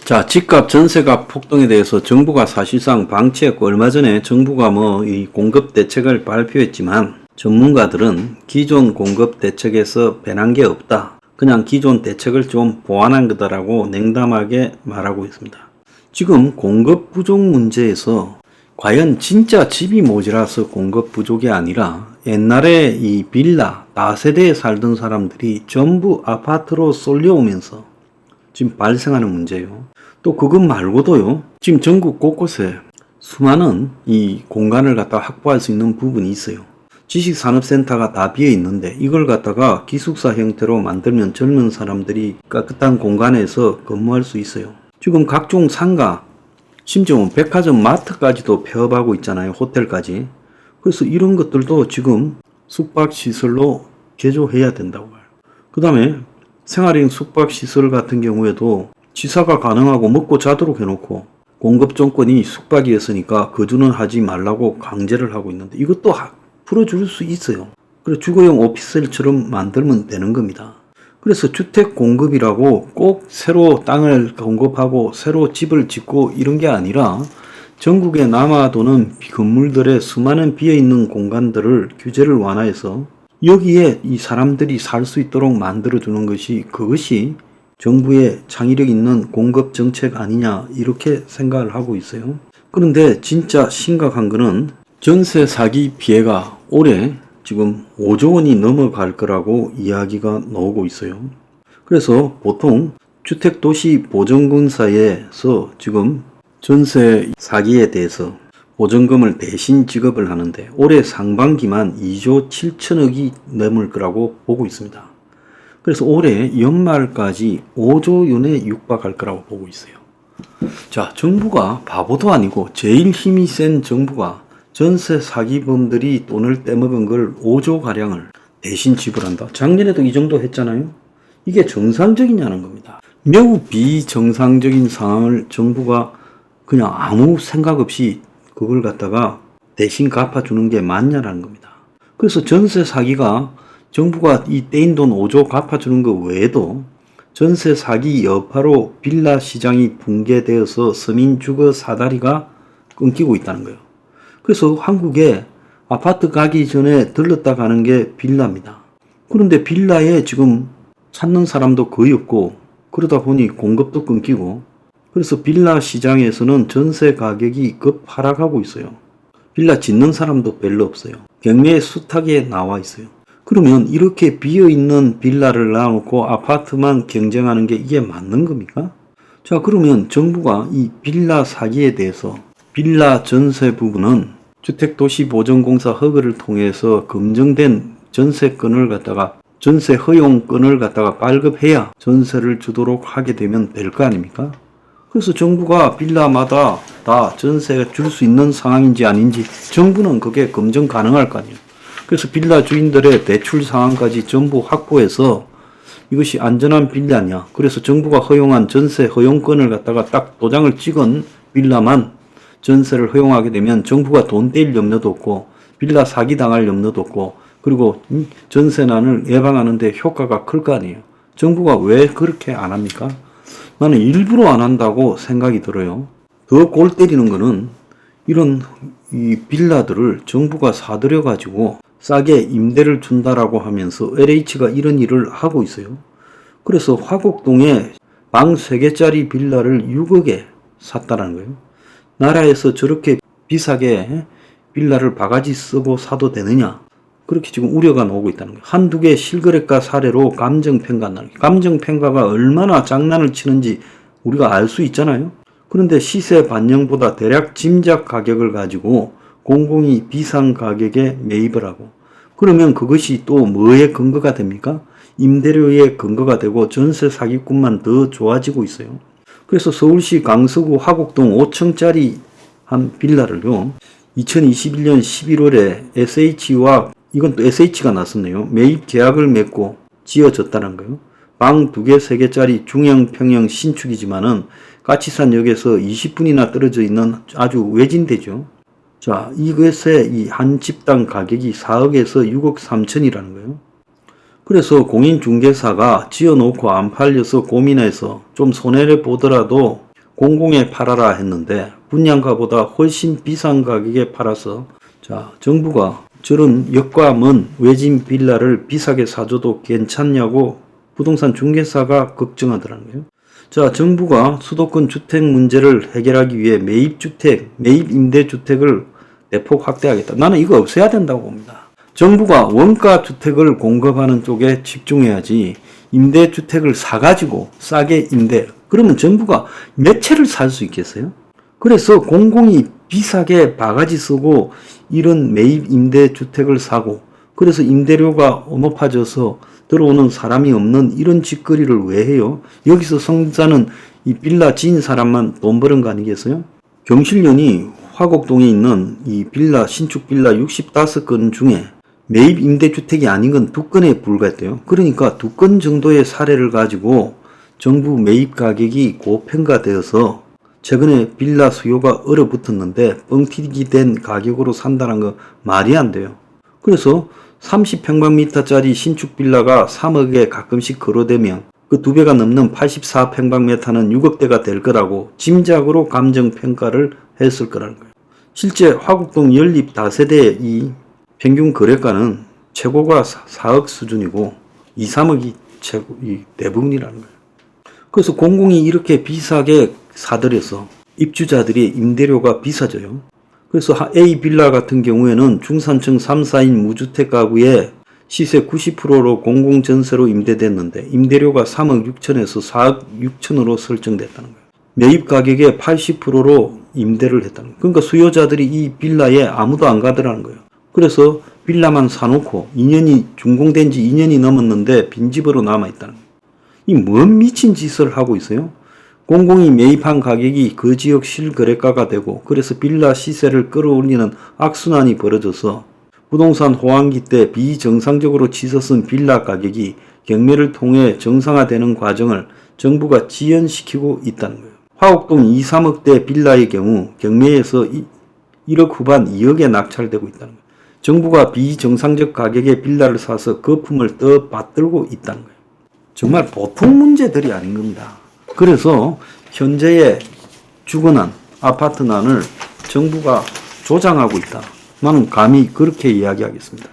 자, 집값, 전세값 폭등에 대해서 정부가 사실상 방치했고, 얼마 전에 정부가 이 공급 대책을 발표했지만, 전문가들은 기존 공급 대책에서 변한 게 없다. 그냥 기존 대책을 좀 보완한 거다라고 냉담하게 말하고 있습니다. 지금 공급 부족 문제에서 과연 진짜 집이 모자라서 공급 부족이 아니라 옛날에 이 빌라, 다세대에 살던 사람들이 전부 아파트로 쏠려오면서 지금 발생하는 문제예요. 또 그것 말고도요, 지금 전국 곳곳에 수많은 이 공간을 갖다 확보할 수 있는 부분이 있어요. 지식산업센터가 다 비어 있는데 이걸 갖다가 기숙사 형태로 만들면 젊은 사람들이 깨끗한 공간에서 근무할 수 있어요. 지금 각종 상가, 심지어 백화점, 마트까지도 폐업하고 있잖아요. 호텔까지. 그래서 이런 것들도 지금 숙박시설로 개조해야 된다고 봐요. 그 다음에 생활형 숙박시설 같은 경우에도 취사가 가능하고 먹고 자도록 해놓고 공급 조건이 숙박이었으니까 거주는 하지 말라고 강제를 하고 있는데 이것도 풀어줄 수 있어요. 그래서 주거용 오피스텔처럼 만들면 되는 겁니다. 그래서 주택 공급이라고 꼭 새로 땅을 공급하고 새로 집을 짓고 이런 게 아니라 전국에 남아도는 건물들의 수많은 비어있는 공간들을 규제를 완화해서 여기에 이 사람들이 살 수 있도록 만들어주는 것이 그것이 정부의 창의력 있는 공급 정책 아니냐 이렇게 생각을 하고 있어요. 그런데 진짜 심각한 거는 전세 사기 피해가 올해 지금 5조 원이 넘어갈 거라고 이야기가 나오고 있어요. 그래서 보통 주택도시보증공사에서 지금 전세 사기에 대해서 보증금을 대신 지급을 하는데 올해 상반기만 2조 7천억이 넘을 거라고 보고 있습니다. 그래서 올해 연말까지 5조 원에 육박할 거라고 보고 있어요. 자, 정부가 바보도 아니고 제일 힘이 센 정부가 전세 사기범들이 돈을 떼먹은 걸 5조 가량을 대신 지불한다. 작년에도 이 정도 했잖아요. 이게 정상적이냐는 겁니다. 매우 비정상적인 상황을 정부가 그냥 아무 생각 없이 그걸 갖다가 대신 갚아주는 게 맞냐라는 겁니다. 그래서 전세 사기가 정부가 이 떼인 돈 5조 갚아주는 것 외에도 전세 사기 여파로 빌라 시장이 붕괴되어서 서민 주거 사다리가 끊기고 있다는 거예요. 그래서 한국에 아파트 가기 전에 들렀다 가는 게 빌라입니다. 그런데 빌라에 지금 찾는 사람도 거의 없고 그러다 보니 공급도 끊기고 그래서 빌라 시장에서는 전세 가격이 급 하락하고 있어요. 빌라 짓는 사람도 별로 없어요. 경매 수탁에 나와 있어요. 그러면 이렇게 비어있는 빌라를 놔놓고 아파트만 경쟁하는 게 이게 맞는 겁니까? 자, 그러면 정부가 이 빌라 사기에 대해서 빌라 전세 부분은 주택도시보증공사 허가를 통해서 검증된 전세건을 갖다가 전세 허용건을 갖다가 발급해야 전세를 주도록 하게 되면 될 거 아닙니까? 그래서 정부가 빌라마다 다 전세 줄 수 있는 상황인지 아닌지 정부는 그게 검증 가능할 거 아니에요. 그래서 빌라 주인들의 대출 상황까지 전부 확보해서 이것이 안전한 빌라냐. 그래서 정부가 허용한 전세 허용권을 갖다가 딱 도장을 찍은 빌라만 전세를 허용하게 되면 정부가 돈 떼일 염려도 없고 빌라 사기 당할 염려도 없고 그리고 전세난을 예방하는 데 효과가 클 거 아니에요. 정부가 왜 그렇게 안 합니까? 나는 일부러 안 한다고 생각이 들어요. 더 골 때리는 거는 이런 이 빌라들을 정부가 사들여 가지고 싸게 임대를 준다라고 하면서 LH가 이런 일을 하고 있어요. 그래서 화곡동에 방 3개짜리 빌라를 6억에 샀다는 거예요. 나라에서 저렇게 비싸게 빌라를 바가지 쓰고 사도 되느냐? 그렇게 지금 우려가 나오고 있다는 거예요. 한두 개 실거래가 사례로 감정평가 나는 거예요. 감정평가가 얼마나 장난을 치는지 우리가 알 수 있잖아요. 그런데 시세 반영보다 대략 짐작 가격을 가지고 공공이 비싼 가격에 매입을 하고 그러면 그것이 또 뭐의 근거가 됩니까? 임대료의 근거가 되고 전세 사기꾼만 더 좋아지고 있어요. 그래서 서울시 강서구 화곡동 5층짜리 한 빌라를요 2021년 11월에 SH와 이건 또 SH가 나섰네요. 매입 계약을 맺고 지어졌다는 거예요. 방 2개, 3개짜리 중형 평형 신축이지만은 까치산역에서 20분이나 떨어져 있는 아주 외진데죠. 자, 이것의 이 한 집당 가격이 4억에서 6억 3천이라는 거예요. 그래서 공인중개사가 지어놓고 안 팔려서 고민해서 좀 손해를 보더라도 공공에 팔아라 했는데 분양가보다 훨씬 비싼 가격에 팔아서 자, 정부가 저런 역과 먼 외진 빌라를 비싸게 사줘도 괜찮냐고 부동산 중개사가 걱정하더라는 거예요. 자, 정부가 수도권 주택 문제를 해결하기 위해 매입 임대주택을 대폭 확대하겠다. 나는 이거 없애야 된다고 봅니다. 정부가 원가 주택을 공급하는 쪽에 집중해야지 임대주택을 사가지고 싸게 임대. 그러면 정부가 몇 채를 살 수 있겠어요? 그래서 공공이 비싸게 바가지 쓰고 이런 매입 임대주택을 사고 그래서 임대료가 높아져서 들어오는 사람이 없는 이런 짓거리를 왜 해요? 여기서 성자는 이 빌라 지은 사람만 돈 버는 거 아니겠어요? 경실련이 화곡동에 있는 이 빌라, 신축 빌라 65건 중에 매입 임대주택이 아닌 건 2건에 불과했대요. 그러니까 2건 정도의 사례를 가지고 정부 매입 가격이 고평가되어서 최근에 빌라 수요가 얼어붙었는데 뻥튀기 된 가격으로 산다는 거 말이 안 돼요. 그래서 30평방미터짜리 신축 빌라가 3억에 가끔씩 거래되면 그 2배가 넘는 84평방미터는 6억대가 될 거라고 짐작으로 감정평가를 했을 거라는 거예요. 실제 화곡동 연립 다세대의 이 평균 거래가는 최고가 4억 수준이고 2, 3억이 대부분이라는 거예요. 그래서 공공이 이렇게 비싸게 사들여서 입주자들의 임대료가 비싸져요. 그래서 A 빌라 같은 경우에는 중산층 3, 4인 무주택 가구의 시세 90%로 공공전세로 임대됐는데 임대료가 3억 6천에서 4억 6천으로 설정됐다는 거예요. 매입 가격의 80%로 임대를 했다는 거예요. 그러니까 수요자들이 이 빌라에 아무도 안 가더라는 거예요. 그래서 빌라만 사놓고 준공된 지 2년이 넘었는데 빈집으로 남아있다는 거예요. 이 뭔 미친 짓을 하고 있어요? 공공이 매입한 가격이 그 지역 실거래가가 되고 그래서 빌라 시세를 끌어올리는 악순환이 벌어져서 부동산 호황기 때 비정상적으로 치솟은 빌라 가격이 경매를 통해 정상화되는 과정을 정부가 지연시키고 있다는 거예요. 화곡동 2, 3억대 빌라의 경우 경매에서 1억 후반 2억에 낙찰되고 있다는 거예요. 정부가 비정상적 가격의 빌라를 사서 거품을 더 받들고 있다는 거예요. 정말 보통 문제들이 아닌 겁니다. 그래서 현재의 주거난, 아파트난을 정부가 조장하고 있다. 나는 감히 그렇게 이야기하겠습니다.